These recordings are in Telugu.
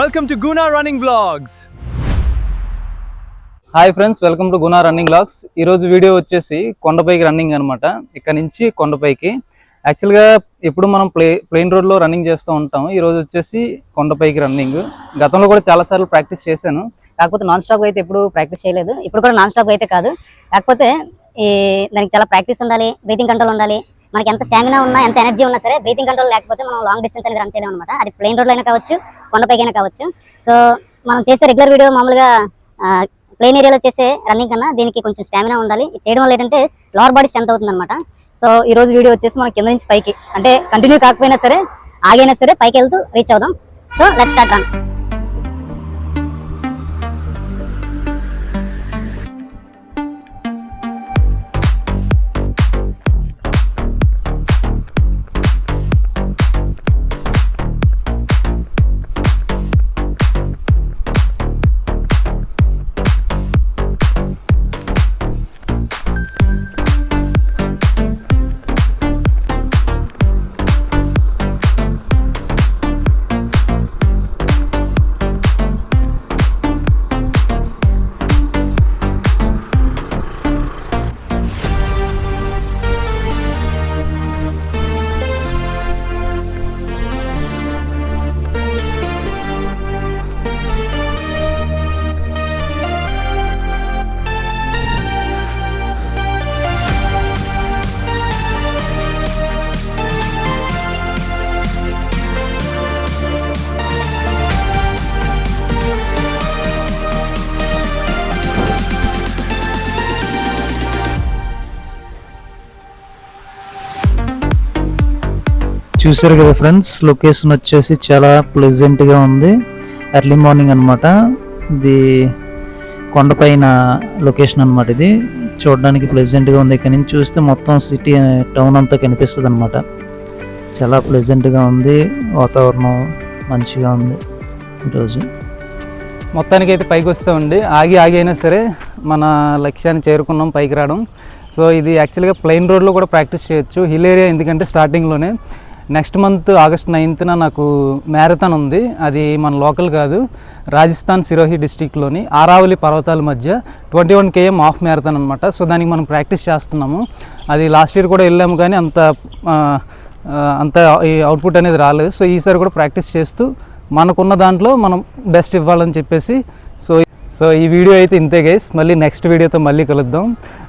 Welcome to Guna Running Vlogs. Hi friends, welcome to Guna running vlogs. ఈరోజు వీడియో వచ్చేసి కొండపైకి రన్నింగ్ అనమాట. ఇక్కడ నుంచి కొండపైకి యాక్చువల్గా ఎప్పుడు మనం ప్లెయిన్ రోడ్లో రన్నింగ్ చేస్తూ ఉంటాము. ఈరోజు వచ్చేసి కొండపైకి రన్నింగ్. గతంలో కూడా చాలాసార్లు ప్రాక్టీస్ చేశాను, కాకపోతే నాన్ స్టాప్ అయితే ఎప్పుడు ప్రాక్టీస్ చేయలేదు. ఇప్పుడు కూడా నాన్ స్టాప్ అయితే కాదు, కాకపోతే దానికి చాలా ప్రాక్టీస్ ఉండాలి, బ్రీతింగ్ కంట్రోల్ ఉండాలి. మనకి ఎంత స్టామినా ఉన్నా, ఎంత ఎనర్జీ ఉన్నా సరే బ్రీతింగ్ కంట్రోల్ లేకపోతే మనం లాంగ్ డిస్టెన్స్ అనేది రన్ చేయలేము అనమాట. అది ప్లెయిన్ రోడ్లో అయినా కావచ్చు, కొండపైకి అయినా కావచ్చు. సో మనం చేసే రెగ్యులర్ వీడియో మామూలుగా ప్లెయిన్ ఏరియాలో చేసే రన్నింగ్ కన్నా దీనికి కొంచెం స్టామినా ఉండాలి. చేయడం వల్ల ఏంటంటే లోవర్ బాడీ స్ట్రెంత్ అవుతుంది అనమాట. సో ఈ రోజు వీడియో వచ్చేసి మనం కింద నుంచి పైకి, అంటే కంటిన్యూ కాకపోయినా సరే ఆగైనా సరే పైకి వెళ్తూ రీచ్ అవుదాం. So let's start run. చూసారు కదా ఫ్రెండ్స్, లొకేషన్ వచ్చేసి చాలా ప్లెజెంట్గా ఉంది. ఎర్లీ మార్నింగ్ అనమాట. ఇది కొండపైన లొకేషన్ అనమాట. ఇది చూడడానికి ప్లెజెంట్గా ఉంది. ఇక్కడ నుంచి చూస్తే మొత్తం సిటీ, టౌన్ అంతా కనిపిస్తుంది అనమాట. చాలా ప్లెజెంట్గా ఉంది, వాతావరణం మంచిగా ఉంది. ఈరోజు మొత్తానికి అయితే పైకి వస్తామండి. ఆగి అయినా సరే మన లక్ష్యాన్ని చేరుకున్నాం, పైకి రావడం. సో ఇది యాక్చువల్గా ప్లెయిన్ రోడ్లో కూడా ప్రాక్టీస్ చేయొచ్చు, హిల్ ఏరియా. ఎందుకంటే స్టార్టింగ్లోనే నెక్స్ట్ మంత్ August 9th నాకు మ్యారథాన్ ఉంది. అది మన లోకల్ కాదు, రాజస్థాన్ సిరోహి డిస్టిక్లోని ఆరావళి పర్వతాల మధ్య 21 km హాఫ్ మ్యారథాన్ అనమాట. సో దానికి మనం ప్రాక్టీస్ చేస్తున్నాము. అది లాస్ట్ ఇయర్ కూడా వెళ్ళాము, కానీ అంత ఈ అవుట్పుట్ అనేది రాలేదు. సో ఈసారి కూడా ప్రాక్టీస్ చేస్తూ మనకున్న దాంట్లో మనం బెస్ట్ ఇవ్వాలని చెప్పేసి సో ఈ వీడియో అయితే ఇంతే గైస్. మళ్ళీ నెక్స్ట్ వీడియోతో మళ్ళీ కలుద్దాం.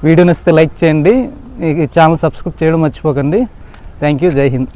వీడియో నచ్చితే లైక్ చేయండి, ఈ ఛానల్ సబ్స్క్రైబ్ చేయడం మర్చిపోకండి. థ్యాంక్ యూ, జై హింద్.